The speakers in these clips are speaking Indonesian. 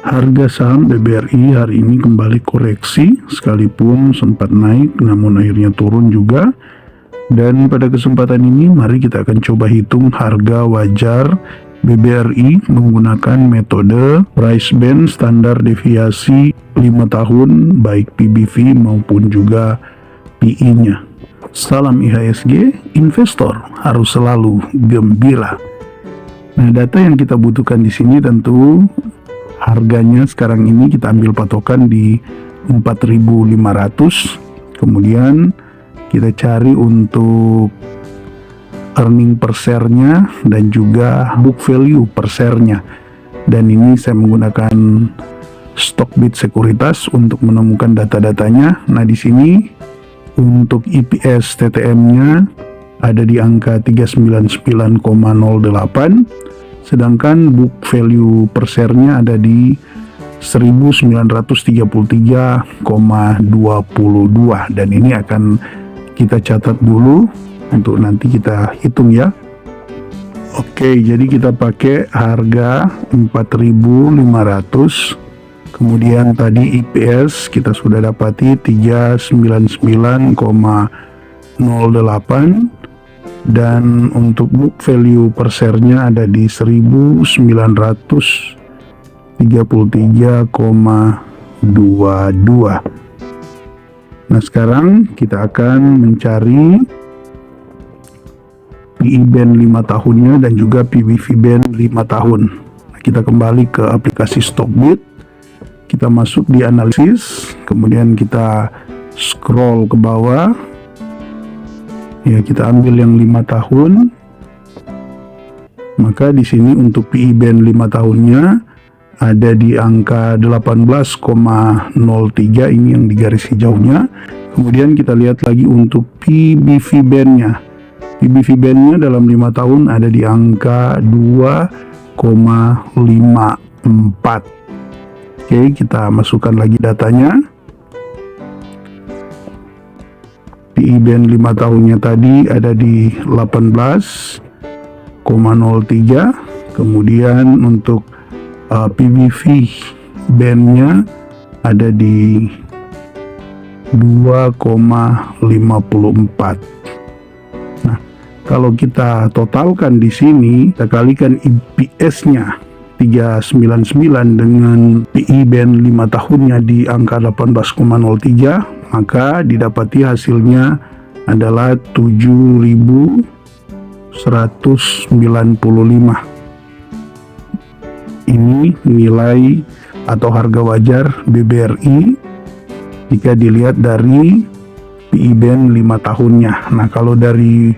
Harga saham BBRI hari ini kembali koreksi, sekalipun sempat naik namun akhirnya turun juga. Dan pada kesempatan ini mari kita akan coba hitung harga wajar BBRI menggunakan metode price band standar deviasi 5 tahun baik PBV maupun juga PI-nya. Salam IHSG, investor harus selalu gembira. Nah, data yang kita butuhkan di sini tentu harganya sekarang ini kita ambil patokan di 4.500. Kemudian kita cari untuk earning per share-nya dan juga book value per share-nya. Dan ini saya menggunakan Stockbit Sekuritas untuk menemukan data-datanya. Nah, di sini untuk EPS TTM-nya ada di angka 399,08. Sedangkan book value per share-nya ada di 1933,22 dan ini akan kita catat dulu untuk nanti kita hitung ya. Oke, jadi kita pakai harga 4.500. Kemudian tadi EPS kita sudah dapati 399,08 dan untuk book value per share-nya ada di 1933,22. Nah, sekarang kita akan mencari PI band 5 tahunnya dan juga PBV band 5 tahun. Nah, kita kembali ke aplikasi Stockbit, kita masuk di analisis, kemudian kita scroll ke bawah. Ya, kita ambil yang 5 tahun. Maka di sini untuk PI band 5 tahunnya ada di angka 18,03, ini yang di garis hijaunya. Kemudian kita lihat lagi untuk PBV band-nya. PBV band-nya dalam 5 tahun ada di angka 2,54. Oke, kita masukkan lagi datanya. PI band 5 tahunnya tadi ada di 18,03. Kemudian untuk PBV band-nya ada di 2,54. Nah, kalau kita totalkan di sini, kita kalikan EPS-nya 399 dengan PI band 5 tahunnya di angka 18,03, maka didapati hasilnya adalah 7.195. Ini nilai atau harga wajar BBRI jika dilihat dari PI band 5 tahunnya. Nah, kalau dari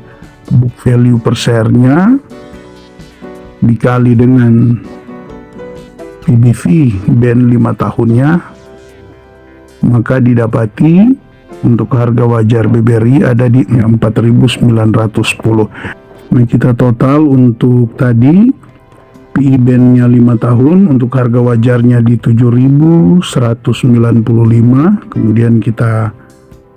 book value per share-nya dikali dengan PBV band 5 tahunnya, maka didapati untuk harga wajar BBRI ada di 4.910. Nah, kita total untuk tadi PI band-nya 5 tahun untuk harga wajarnya di 7.195. Kemudian kita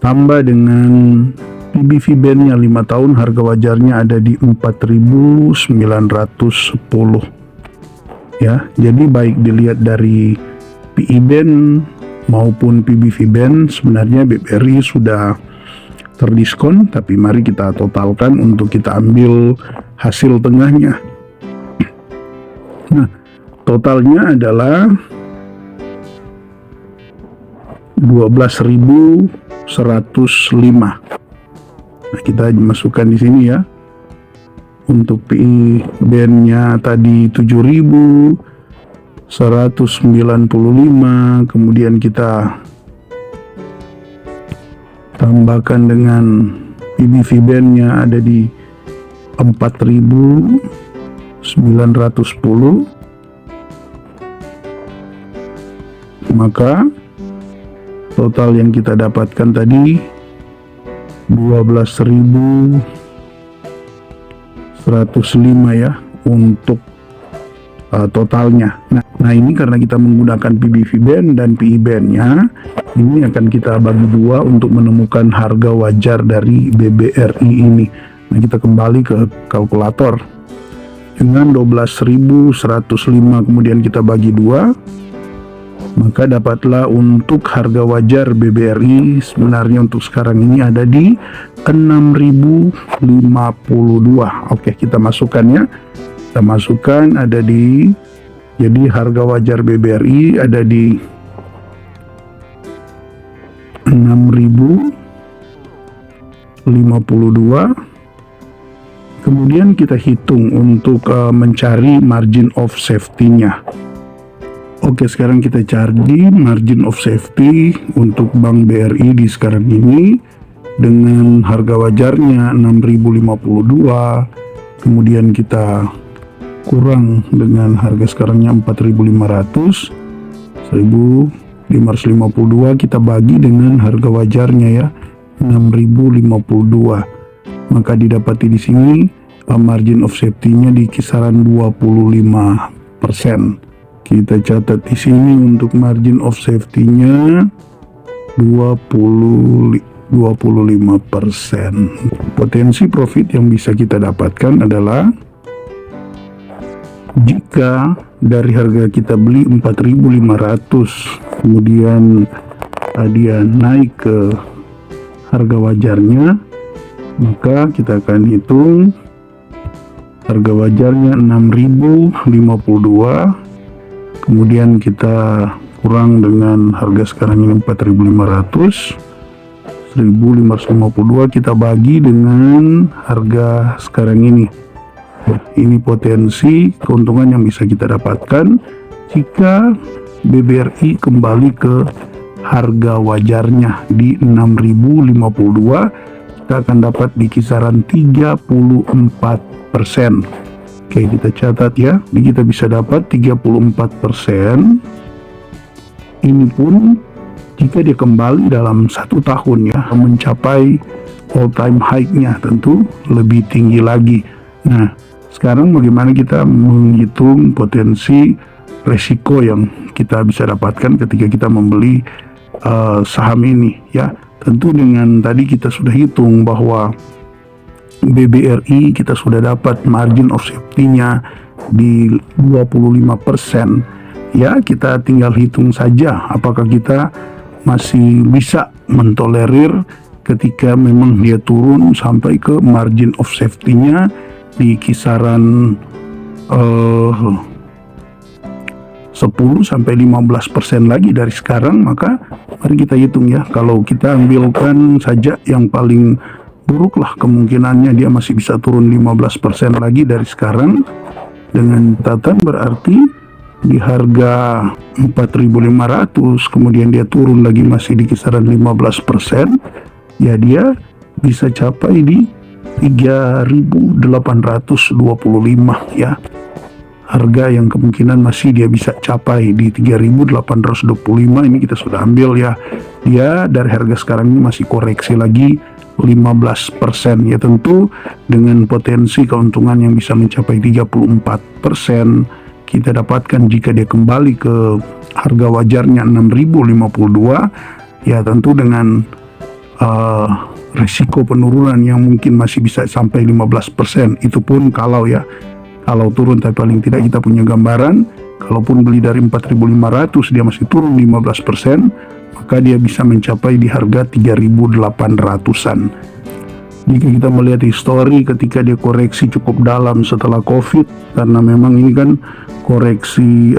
tambah dengan PBV band-nya 5 tahun, harga wajarnya ada di 4.910. Ya, jadi baik dilihat dari PI band maupun PBV band sebenarnya BBRI sudah terdiskon, tapi mari kita totalkan untuk kita ambil hasil tengahnya. Nah, totalnya adalah 12.105. Nah, kita masukkan di sini ya. Untuk PI band-nya tadi 7.195, kemudian kita tambahkan dengan PBV band-nya ada di 4.910, maka total yang kita dapatkan tadi 12.105 ya untuk totalnya. Nah, ini karena kita menggunakan PBV band dan PI band-nya, ini akan kita bagi dua untuk menemukan harga wajar dari BBRI ini. Nah, kita kembali ke kalkulator dengan 12.105, kemudian kita bagi dua, maka dapatlah untuk harga wajar BBRI sebenarnya untuk sekarang ini ada di 6.052. Oke, kita masukkan ya. Kita masukkan ada di, jadi harga wajar BBRI ada di 6.052. Kemudian kita hitung untuk mencari margin of safety-nya. Oke, sekarang kita cari margin of safety untuk Bank BRI di sekarang ini dengan harga wajarnya 6.052. Kemudian kita kurang dengan harga sekarangnya 4.500, 1.552 kita bagi dengan harga wajarnya ya 6.052, maka didapati di sini margin of safety-nya di kisaran 25%. Kita catat di sini untuk margin of safety-nya 25%. Potensi profit yang bisa kita dapatkan adalah jika dari harga kita beli 4.500, kemudian dia naik ke harga wajarnya, maka kita akan hitung harga wajarnya 6.052, kemudian kita kurang dengan harga sekarang ini 4.500, 1.552 kita bagi dengan harga sekarang ini. Ini potensi keuntungan yang bisa kita dapatkan jika BBRI kembali ke harga wajarnya di 6.052, kita akan dapat di kisaran 34%. Oke, kita catat ya, kita bisa dapat 34%. Ini pun jika dia kembali dalam 1 tahun ya, mencapai all time high-nya tentu lebih tinggi lagi. Nah, sekarang bagaimana kita menghitung potensi resiko yang kita bisa dapatkan ketika kita membeli saham ini ya. Tentu dengan tadi kita sudah hitung bahwa BBRI kita sudah dapat margin of safety-nya di 25%. Ya, kita tinggal hitung saja apakah kita masih bisa mentolerir ketika memang dia turun sampai ke margin of safety-nya di kisaran 10-15% lagi dari sekarang. Maka mari kita hitung ya, kalau kita ambilkan saja yang paling buruk lah kemungkinannya dia masih bisa turun 15% lagi dari sekarang, dengan catatan berarti di harga 4.500 kemudian dia turun lagi masih di kisaran 15%, ya dia bisa capai di 3.825 ya, harga yang kemungkinan masih dia bisa capai di 3.825. Ini kita sudah ambil ya, dia dari harga sekarang ini masih koreksi lagi 15% ya. Tentu dengan potensi keuntungan yang bisa mencapai 34% kita dapatkan jika dia kembali ke harga wajarnya 6.052 ya, tentu dengan risiko penurunan yang mungkin masih bisa sampai 15%. Itu pun kalau turun, tapi paling tidak kita punya gambaran kalaupun beli dari 4.500 dia masih turun 15%, maka dia bisa mencapai di harga 3.800-an. Jika kita melihat histori ketika dia koreksi cukup dalam setelah COVID, karena memang ini kan koreksi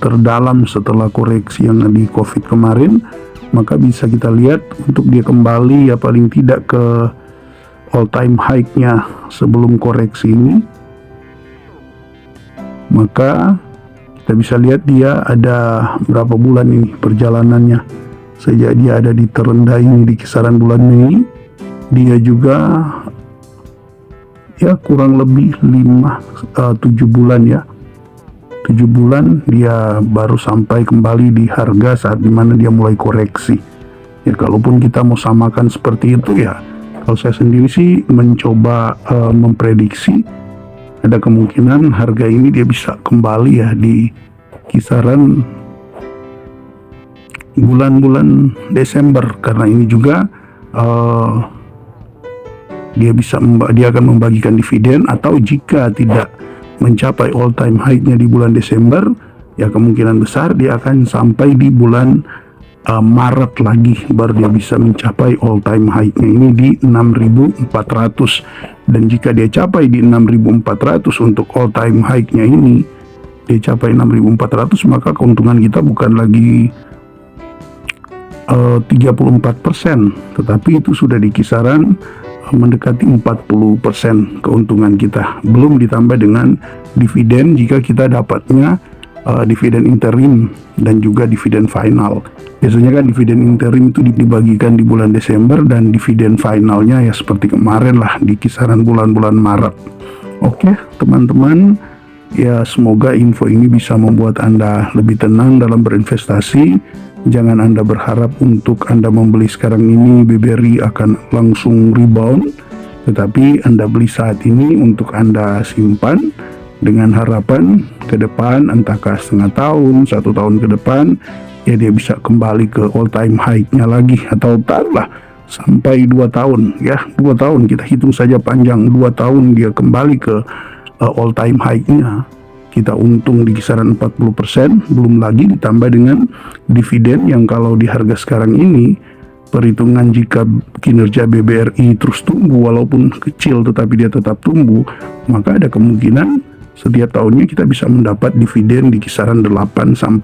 terdalam setelah koreksi yang di COVID kemarin, maka bisa kita lihat untuk dia kembali ya paling tidak ke all time high-nya sebelum koreksi ini, maka kita bisa lihat dia ada berapa bulan ini perjalanannya. Sejak dia ada di terendah ini di kisaran bulan Mei, dia juga ya kurang lebih 7 bulan ya, 7 bulan dia baru sampai kembali di harga saat dimana dia mulai koreksi ya. Kalaupun kita mau samakan seperti itu ya, kalau saya sendiri sih mencoba memprediksi ada kemungkinan harga ini dia bisa kembali ya di kisaran bulan-bulan Desember, karena ini juga dia akan membagikan dividen, atau jika tidak mencapai all time high-nya di bulan Desember, ya kemungkinan besar dia akan sampai di bulan Maret lagi baru dia bisa mencapai all time high-nya ini di 6.400. Dan jika dia capai di 6.400 untuk all time high-nya ini, dia capai 6.400, maka keuntungan kita bukan lagi 34%, tetapi itu sudah di kisaran mendekati 40% keuntungan kita, belum ditambah dengan dividen jika kita dapatnya dividen interim dan juga dividen final. Biasanya kan dividen interim itu dibagikan di bulan Desember, dan dividen finalnya ya seperti kemarin lah di kisaran bulan-bulan Maret. Oke teman-teman, ya semoga info ini bisa membuat Anda lebih tenang dalam berinvestasi. Jangan Anda berharap untuk Anda membeli sekarang ini BBRI akan langsung rebound, tetapi Anda beli saat ini untuk Anda simpan dengan harapan ke depan, entahkah setengah tahun, 1 tahun ke depan, ya dia bisa kembali ke all time high-nya lagi, atau taruhlah sampai 2 tahun, ya 2 tahun kita hitung saja panjang, 2 tahun dia kembali ke all time high-nya, kita untung di kisaran 40%, belum lagi ditambah dengan dividen yang kalau di harga sekarang ini, perhitungan jika kinerja BBRI terus tumbuh walaupun kecil tetapi dia tetap tumbuh, maka ada kemungkinan setiap tahunnya kita bisa mendapat dividen di kisaran 8-9%.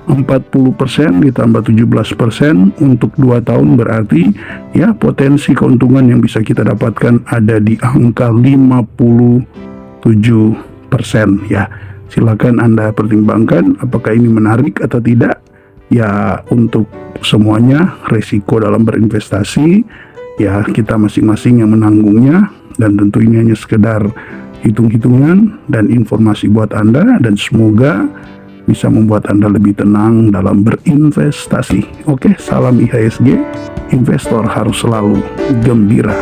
40% ditambah 17% untuk 2 tahun berarti ya potensi keuntungan yang bisa kita dapatkan ada di angka 57%. Ya, silakan Anda pertimbangkan apakah ini menarik atau tidak. Ya, untuk semuanya resiko dalam berinvestasi ya kita masing-masing yang menanggungnya, dan tentu ini hanya sekedar hitung-hitungan dan informasi buat Anda, dan semoga bisa membuat Anda lebih tenang dalam berinvestasi. Oke, salam IHSG, investor harus selalu gembira.